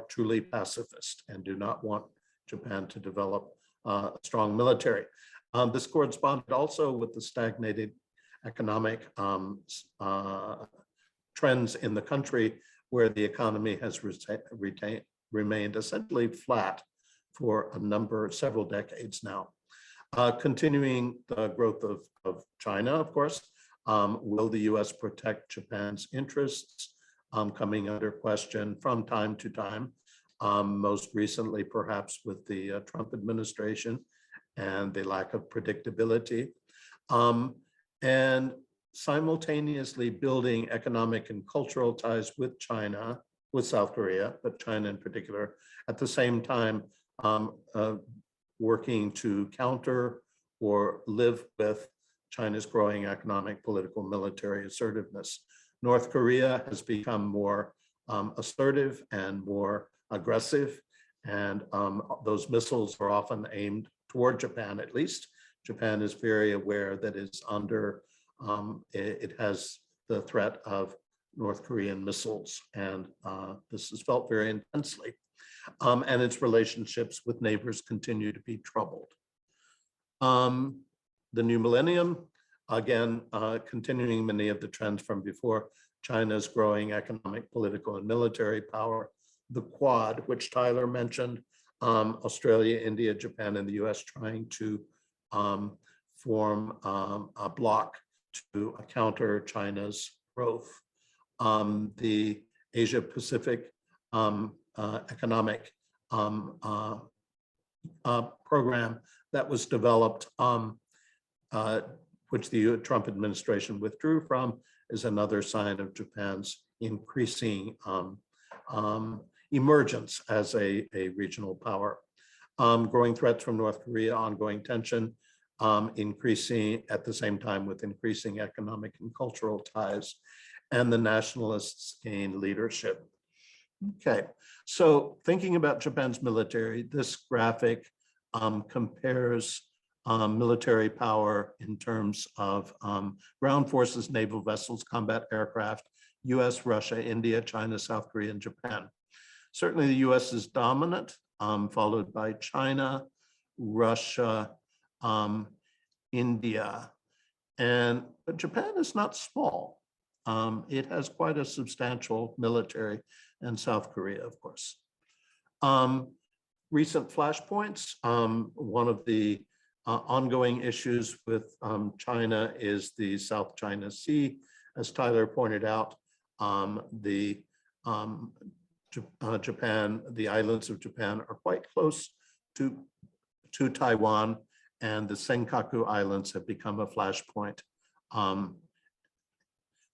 S2: truly pacifist and do not want Japan to develop a strong military. This corresponded also with the stagnated economic trends in the country, where the economy has remained essentially flat for several decades now. Continuing the growth of China, of course, will the US protect Japan's interests, coming under question from time to time, most recently perhaps with the Trump administration and the lack of predictability, and simultaneously building economic and cultural ties with China, with South Korea, but China in particular, at the same time working to counter or live with China's growing economic, political, military assertiveness. North Korea has become more assertive and more aggressive, and those missiles are often aimed toward Japan, at least. Japan is very aware that it's under, it has the threat of North Korean missiles, and this is felt very intensely. And its relationships with neighbors continue to be troubled. The new millennium, again, continuing many of the trends from before, China's growing economic, political, and military power, the Quad, which Tyler mentioned, Australia, India, Japan, and the US trying to form a bloc to counter China's growth. The Asia Pacific economic program that was developed, which the Trump administration withdrew from, is another sign of Japan's increasing emergence as a regional power. Growing threats from North Korea, ongoing tension, increasing at the same time with increasing economic and cultural ties, and the nationalists gain leadership. Okay, so thinking about Japan's military, this graphic compares military power in terms of ground forces, naval vessels, combat aircraft, US, Russia, India, China, South Korea, and Japan. Certainly the US is dominant, followed by China, Russia, India, but Japan is not small. It has quite a substantial military, and South Korea, of course. Recent flashpoints, one of the ongoing issues with China is the South China Sea. As Tyler pointed out, Japan, the islands of Japan are quite close to Taiwan, and the Senkaku Islands have become a flashpoint.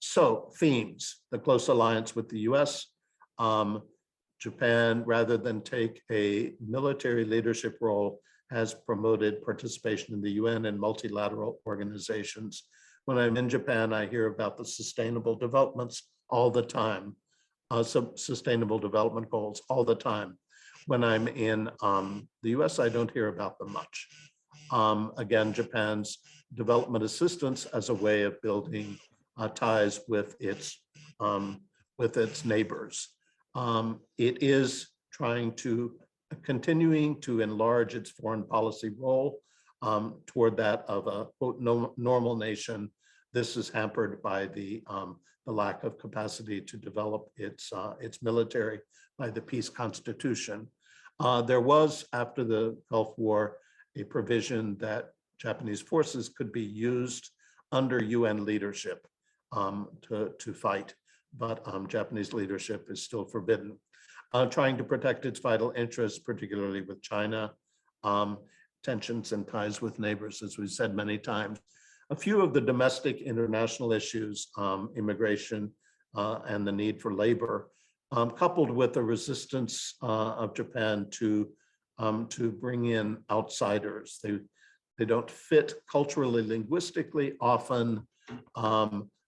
S2: So themes: the close alliance with the US. Japan, rather than take a military leadership role, has promoted participation in the UN and multilateral organizations. When I'm in Japan, I hear about the sustainable developments all the time, sustainable development goals all the time. When I'm in the US, I don't hear about them much. Again, Japan's development assistance as a way of building ties with its neighbors. It is continuing to enlarge its foreign policy role toward that of a quote normal nation. This is hampered by the lack of capacity to develop its military by the peace constitution. There was, after the Gulf War, a provision that Japanese forces could be used under UN leadership to fight, but Japanese leadership is still forbidden. Trying to protect its vital interests, particularly with China, tensions and ties with neighbors, as we've said many times. A few of the domestic international issues, immigration and the need for labor, coupled with the resistance of Japan to bring in outsiders. They don't fit culturally, linguistically. Often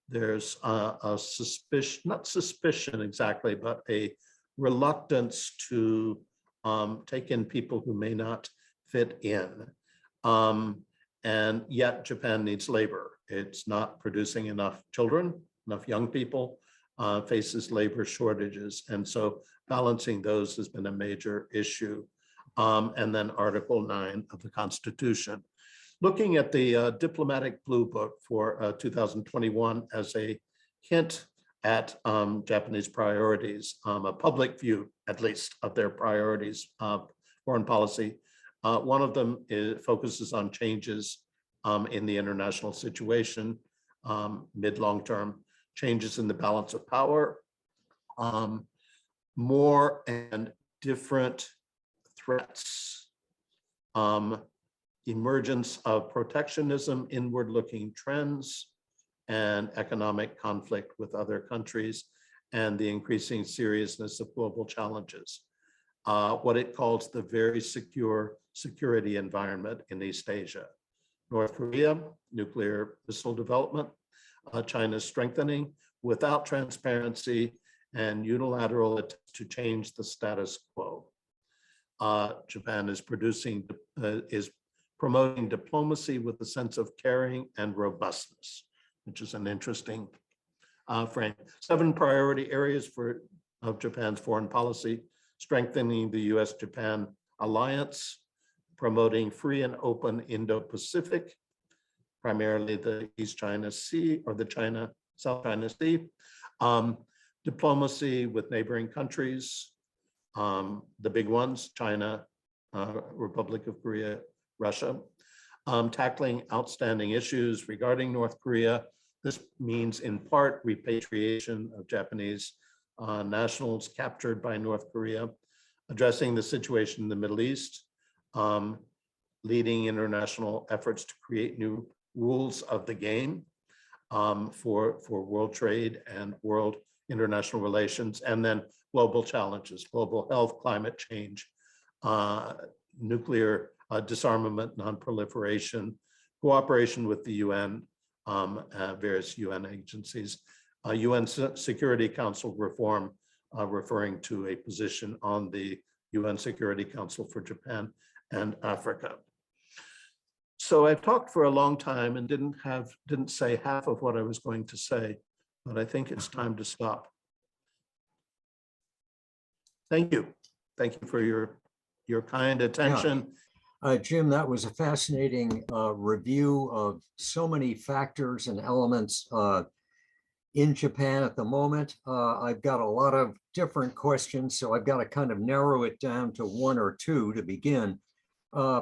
S2: there's a suspicion, not suspicion exactly, but a reluctance to take in people who may not fit in. And yet Japan needs labor. It's not producing enough children, enough young people, faces labor shortages. And so balancing those has been a major issue. and then Article 9 of the Constitution. Looking at the diplomatic blue book for 2021 as a hint at Japanese priorities, a public view, at least, of their priorities of foreign policy. One of them focuses on changes in the international situation, mid-long term, changes in the balance of power, more and different threats, emergence of protectionism, inward-looking trends, and economic conflict with other countries, and the increasing seriousness of global challenges. What it calls the very secure security environment in East Asia. North Korea, nuclear missile development, China's strengthening without transparency and unilateral attempts to change the status quo. Japan is promoting diplomacy with a sense of caring and robustness, which is an interesting frame. 7 priority areas of Japan's foreign policy: strengthening the US-Japan alliance, promoting free and open Indo-Pacific, primarily the East China Sea or the South China Sea, diplomacy with neighboring countries, the big ones, China, Republic of Korea, Russia, tackling outstanding issues regarding North Korea. This means in part repatriation of Japanese nationals captured by North Korea, addressing the situation in the Middle East, leading international efforts to create new rules of the game for world trade and world international relations, and then global challenges, global health, climate change, nuclear disarmament, non-proliferation, cooperation with the UN, various UN agencies, UN Security Council reform, referring to a position on the UN Security Council for Japan and Africa. So I've talked for a long time and didn't say half of what I was going to say, but I think it's time to stop. Thank you. Thank you for your kind attention.
S1: Jim, that was a fascinating review of so many factors and elements in Japan at the moment. I've got a lot of different questions, so I've got to kind of narrow it down to 1 or 2 to begin.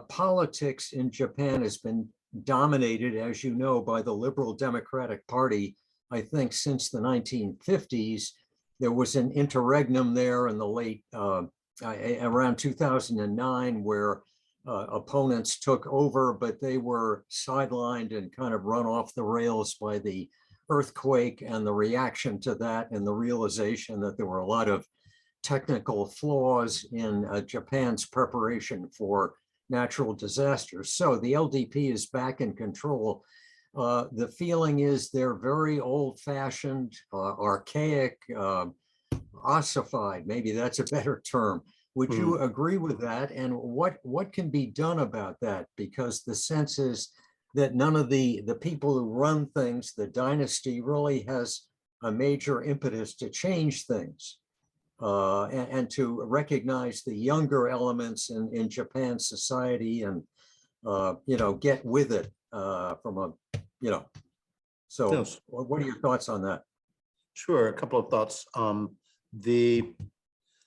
S1: Politics in Japan has been dominated, as you know, by the Liberal Democratic Party, I think since the 1950s. There was an interregnum there in the late, around 2009, where opponents took over, but they were sidelined and kind of run off the rails by the earthquake and the reaction to that, and the realization that there were a lot of technical flaws in Japan's preparation for natural disasters. So the LDP is back in control. The feeling is they're very old-fashioned, archaic, ossified, maybe that's a better term. Would you agree with that? And what can be done about that? Because the sense is that none of the people who run things, the dynasty, really has a major impetus to change things and to recognize the younger elements in Japan's society and get with it from a So
S2: Yes.
S1: what are your thoughts on that?
S2: Sure, a couple of thoughts. The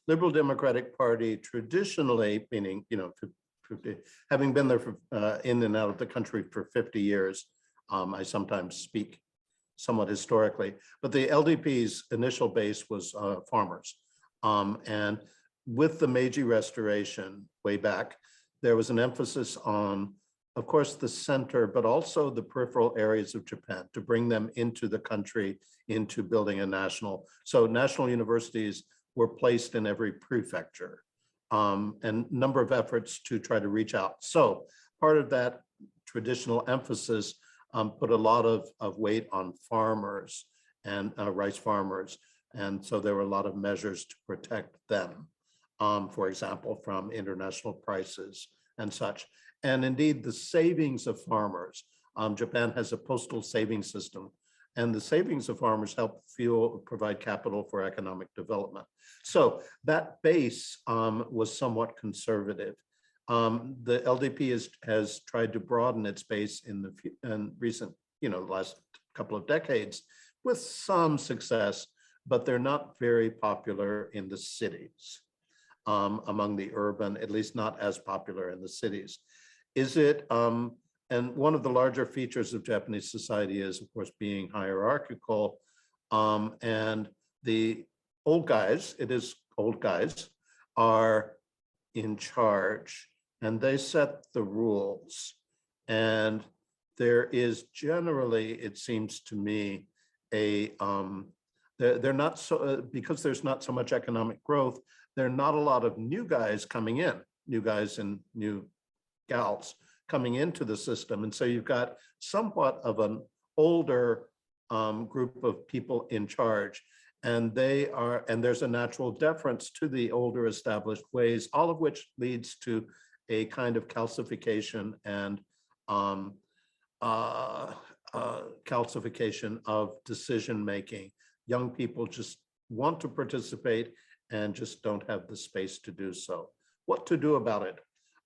S2: Liberal Democratic Party traditionally, meaning, having been there for, in and out of the country for 50 years, I sometimes speak somewhat historically, but the LDP's initial base was farmers. And with the Meiji Restoration way back, there was an emphasis on, of course, the center, but also the peripheral areas of Japan to bring them into the country, into building a national. So national universities were placed in every prefecture, and number of efforts to try to reach out. So part of that traditional emphasis put a lot of weight on farmers and rice farmers. And so there were a lot of measures to protect them, for example, from international prices and such. And indeed, the savings of farmers, Japan has a postal savings system, and the savings of farmers help provide capital for economic development. So that base was somewhat conservative. The LDP has tried to broaden its base in recent, last couple of decades with some success, but they're not very popular in the cities, among the urban, at least not as popular in the cities. And one of the larger features of Japanese society is, of course, being hierarchical. And the old guys, are in charge, and they set the rules. And there is generally, it seems to me, they're not so, because there's not so much economic growth, there are not a lot of new guys coming in, new guys and new gals coming into the system. And so you've got somewhat of an older group of people in charge. And there's a natural deference to the older established ways, all of which leads to a kind of calcification and calcification of decision-making. Young people just want to participate and just don't have the space to do so. What to do about it?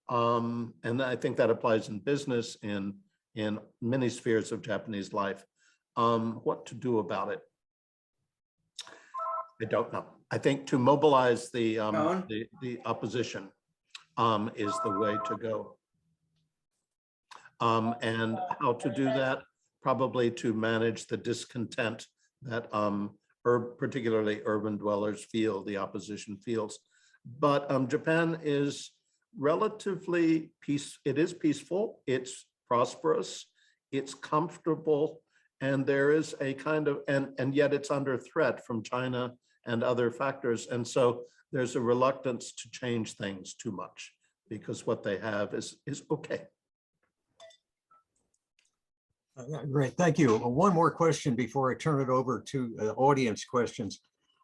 S2: And I think that applies in business, in many spheres of Japanese life. What to do about it? I don't know. I think to mobilize the opposition is the way to go. And how to do that? Probably to manage the discontent that particularly urban dwellers feel, the opposition feels. But Japan is relatively peaceful, it's prosperous, it's comfortable, and there is a kind of, and yet it's under threat from China and other factors. And so there's a reluctance to change things too much because what they have is okay.
S1: Great, thank you. One more question before I turn it over to audience questions.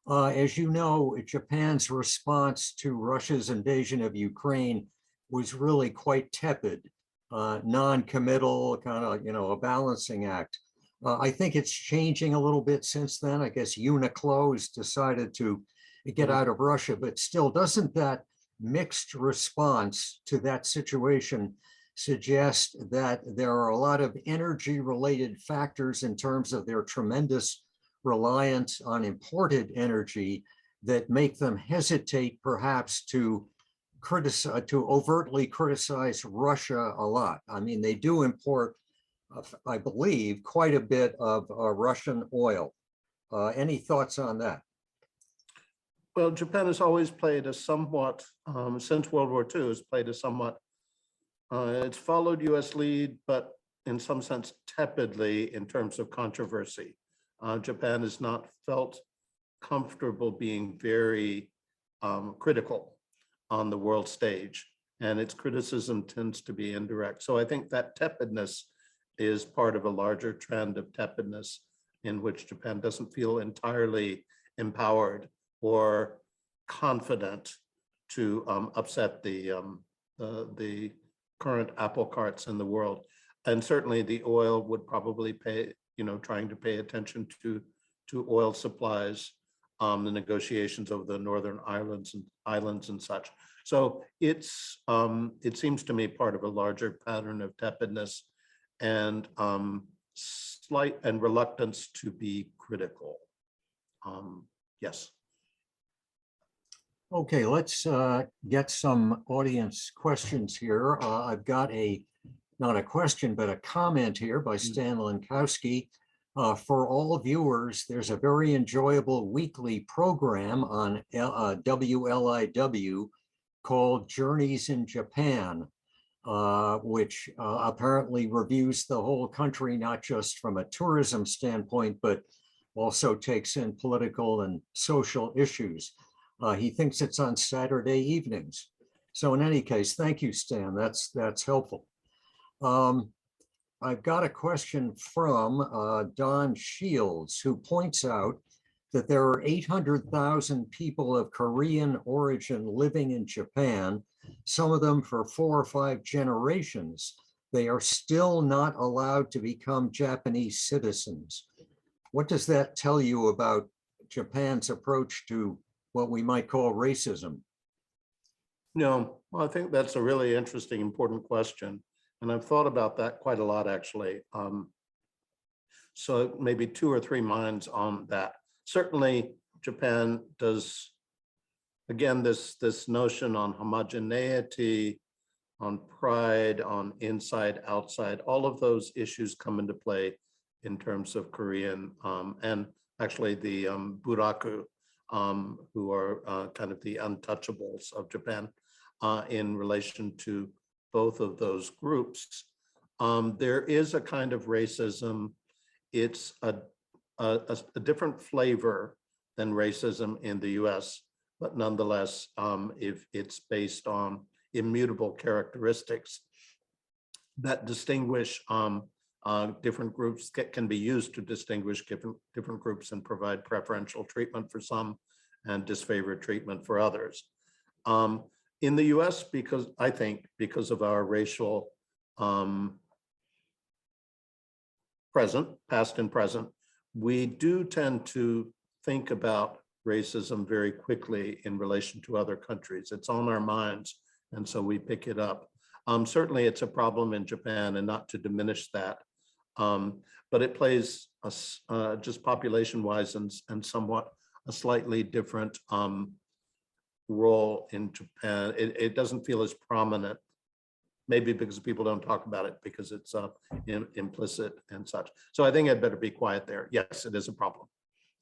S1: As you know, Japan's response to Russia's invasion of Ukraine was really quite tepid, non-committal, kind of, a balancing act. I think it's changing a little bit since then. I guess Uniqlo has decided to get out of Russia, but still, doesn't that mixed response to that situation suggest that there are a lot of energy-related factors in terms of their tremendous reliance on imported energy that make them hesitate perhaps to overtly criticize Russia a lot? I mean, they do import, I believe, quite a bit of Russian oil. Any thoughts on that?
S2: Well, Japan has always played a somewhat, since World War II, has played a somewhat, it's followed US lead, but in some sense tepidly in terms of controversy. Japan has not felt comfortable being very critical on the world stage, and its criticism tends to be indirect. So I think that tepidness is part of a larger trend of tepidness in which Japan doesn't feel entirely empowered or confident to upset the current apple carts in the world. And certainly the oil would probably trying to pay attention to oil supplies, the negotiations over the northern islands and such. So it seems to me part of a larger pattern of tepidness and slight and reluctance to be critical. Yes.
S1: Okay, let's get some audience questions here. I've got not a question, but a comment here by Stan Lankowski. For all viewers, there's a very enjoyable weekly program on WLIW called Journeys in Japan, which apparently reviews the whole country, not just from a tourism standpoint, but also takes in political and social issues. He thinks it's on Saturday evenings. So in any case, thank you, Stan. That's helpful. I've got a question from Don Shields, who points out that there are 800,000 people of Korean origin living in Japan, some of them for 4 or 5 generations. They are still not allowed to become Japanese citizens. What does that tell you about Japan's approach to what we might call racism?
S2: No, well, I think that's a really interesting, important question. And I've thought about that quite a lot, actually. So maybe two or three minds on that. Certainly, Japan does, again, this notion on homogeneity, on pride, on inside, outside, all of those issues come into play in terms of Korean and actually the Buraku, who are kind of the untouchables of Japan in relation to both of those groups. There is a kind of racism. It's a different flavor than racism in the US, but nonetheless, if it's based on immutable characteristics that distinguish different groups, can be used to distinguish different groups and provide preferential treatment for some and disfavored treatment for others. In the US, because I think because of our racial past and present, we do tend to think about racism very quickly in relation to other countries. It's on our minds, and so we pick it up. Certainly it's a problem in Japan, and not to diminish that, but it plays just population-wise and somewhat a slightly different role in Japan. It doesn't feel as prominent, maybe because people don't talk about it because it's implicit and such. So I think I'd better be quiet there. Yes, it is a problem.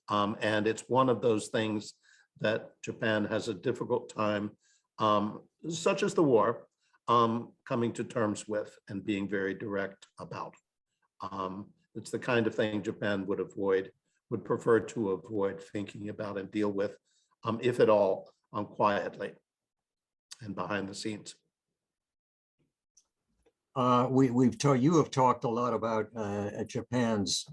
S2: And it's one of those things that Japan has a difficult time, such as the war, coming to terms with and being very direct about. It's the kind of thing Japan would prefer to avoid thinking about and deal with, if at all, quietly and behind the scenes.
S1: You have talked a lot about Japan's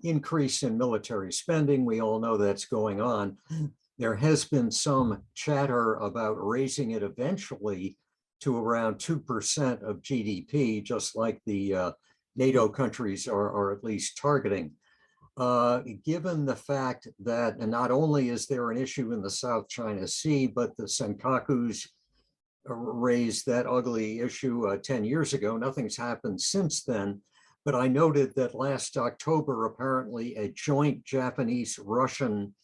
S1: increase in military spending. We all know that's going on. There has been some chatter about raising it eventually to around 2% of GDP, just like the NATO countries are at least targeting. Given the fact that not only is there an issue in the South China Sea, but the Senkakus raised that ugly issue 10 years ago. Nothing's happened since then. But I noted that last October, apparently a joint Japanese-Russian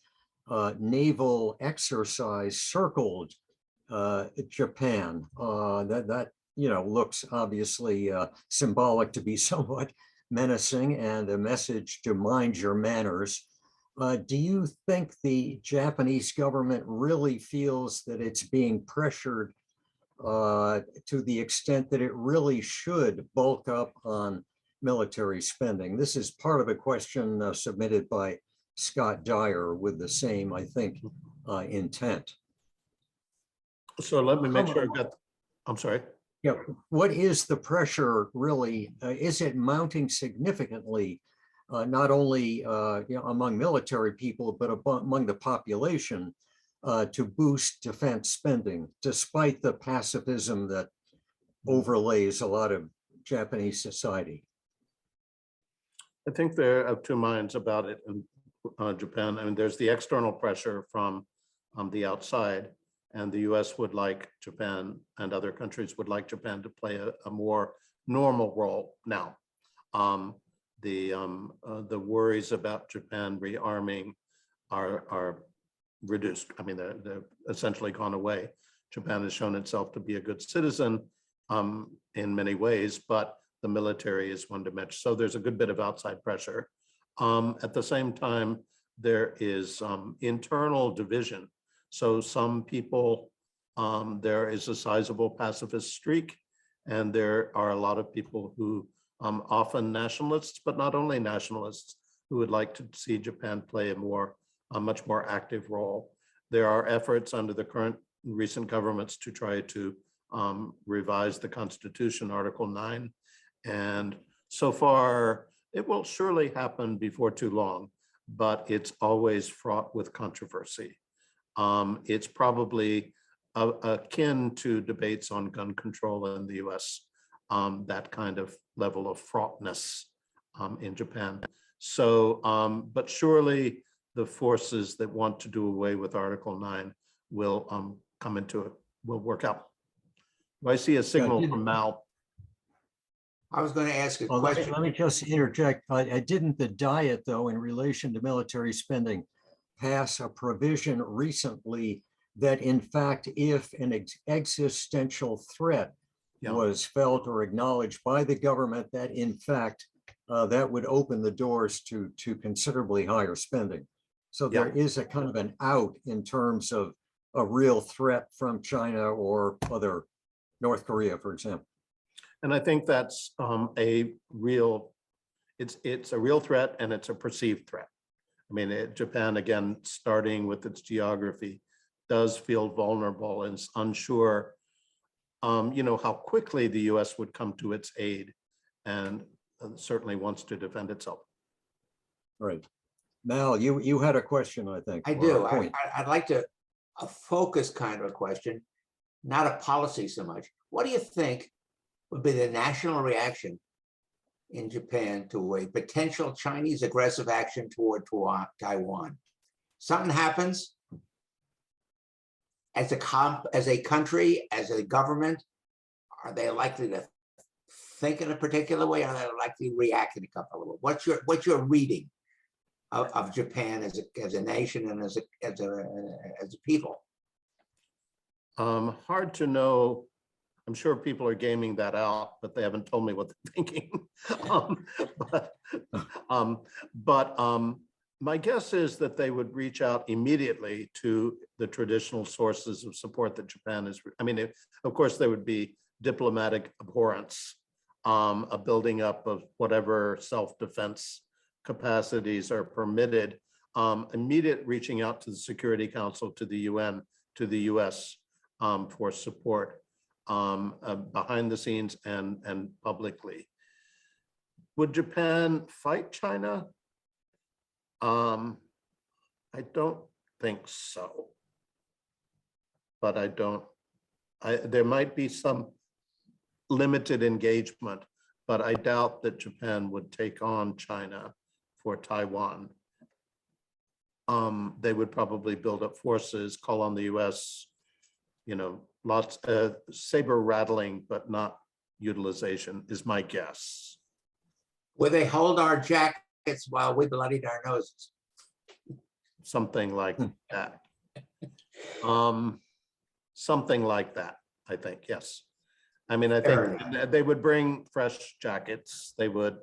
S1: naval exercise circled Japan. That looks obviously symbolic to be somewhat menacing and a message to mind your manners. Do you think the Japanese government really feels that it's being pressured to the extent that it really should bulk up on military spending? This is part of a question submitted by Scott Dyer with the same, I think, intent.
S2: So let me make sure I got, I'm sorry.
S1: Yeah, what is the pressure really? Is it mounting significantly, not only among military people, but among the population to boost defense spending, despite the pacifism that overlays a lot of Japanese society?
S2: I think there are two minds about it in Japan. I mean, there's the external pressure from the outside, and the US would like Japan, and other countries would like Japan to play a more normal role now. The worries about Japan rearming are reduced. I mean, they're essentially gone away. Japan has shown itself to be a good citizen in many ways, but the military is one dimension. So there's a good bit of outside pressure. At the same time, there is internal division. So some people, there is a sizable pacifist streak, and there are a lot of people who often nationalists, but not only nationalists, who would like to see Japan play a much more active role. There are efforts under the current recent governments to try to revise the Constitution, Article 9. And so far, it will surely happen before too long, but it's always fraught with controversy. It's probably akin to debates on gun control in the US, that kind of level of fraughtness in Japan. So, but surely the forces that want to do away with Article 9 will come into will work out. Do I see a signal from Mal?
S3: I was going to ask a
S1: Well,
S3: question.
S1: let me just interject. Didn't the Diet, though, in relation to military spending, pass a provision recently that, in fact, if an existential threat was felt or acknowledged by the government, that in fact that would open the doors to considerably higher spending. So there is a kind of an out in terms of a real threat from China or other, North Korea, for example.
S2: And I think that's a real, it's a real threat, and it's a perceived threat. I mean, Japan, again, starting with its geography, does feel vulnerable and is unsure, how quickly the US would come to its aid, and certainly wants to defend itself.
S1: Right. Mal, you had a question, I think.
S3: I do. I'd like to a focus kind of a question, not a policy so much. What do you think would be the national reaction in Japan to a potential Chinese aggressive action toward Taiwan? Something happens as a country, as a government. Are they likely to think in a particular way? Are they likely to react in a couple of ways? What's your reading of Japan as a nation and as a people?
S2: Hard to know. I'm sure people are gaming that out, but they haven't told me what they're thinking. My guess is that they would reach out immediately to the traditional sources of support that Japan is. I mean, of course, there would be diplomatic abhorrence, a building up of whatever self-defense capacities are permitted, immediate reaching out to the Security Council, to the UN, to the US for support. Behind the scenes and publicly. Would Japan fight China? I don't think so. But there might be some limited engagement, but I doubt that Japan would take on China for Taiwan. They would probably build up forces, call on the US, lots of saber rattling, but not utilization is my guess.
S3: Will they hold our jackets while we bloodied our noses?
S2: Something like that. Something like that, I think, yes. I mean, I think they would bring fresh jackets. They would,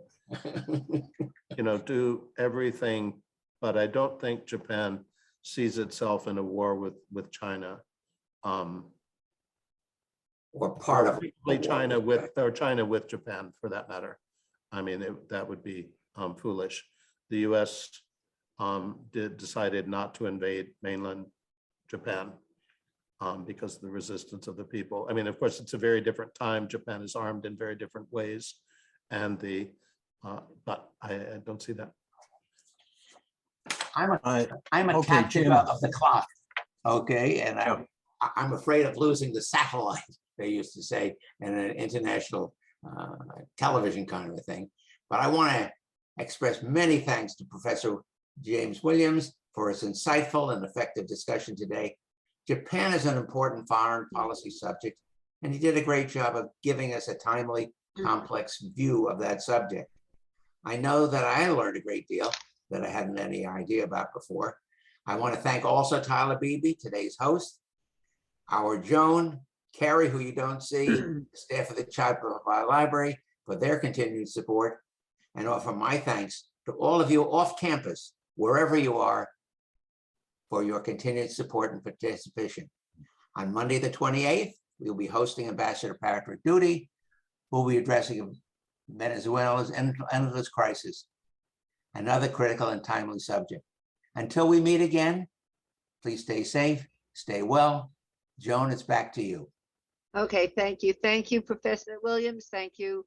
S2: do everything, but I don't think Japan sees itself in a war with China.
S3: Or part of
S2: China with Japan, for that matter. I mean, that would be foolish. The US decided not to invade mainland Japan because of the resistance of the people. I mean, of course, it's a very different time. Japan is armed in very different ways, and but I don't see that.
S3: I'm a captain of the clock, okay, and I'm afraid of losing the satellite, they used to say, in an international television kind of a thing. But I want to express many thanks to Professor James Williams for his insightful and effective discussion today. Japan is an important foreign policy subject, and he did a great job of giving us a timely, complex view of that subject. I know that I learned a great deal that I hadn't any idea about before. I want to thank also Tyler Beebe, today's host, our Joan, Carrie, who you don't see, staff of the Chappaqua Library, for their continued support, and offer my thanks to all of you off campus, wherever you are, for your continued support and participation. On Monday, the 28th, we'll be hosting Ambassador Patrick Duty, who will be addressing Venezuela's endless crisis, another critical and timely subject. Until we meet again, please stay safe, stay well. Joan, it's back to you.
S4: Okay, thank you. Thank you, Professor Williams. Thank you,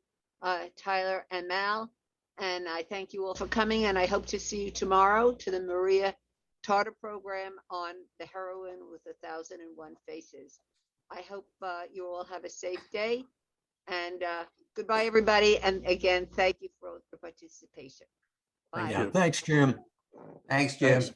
S4: Tyler and Mal. And I thank you all for coming, and I hope to see you tomorrow to the Maria Tartar program on the heroine with 1,001 faces. I hope you all have a safe day, and goodbye, everybody. And again, thank you for all your participation. Bye.
S1: Yeah, thanks, Jim.
S3: Thanks, Jim.
S1: Thanks.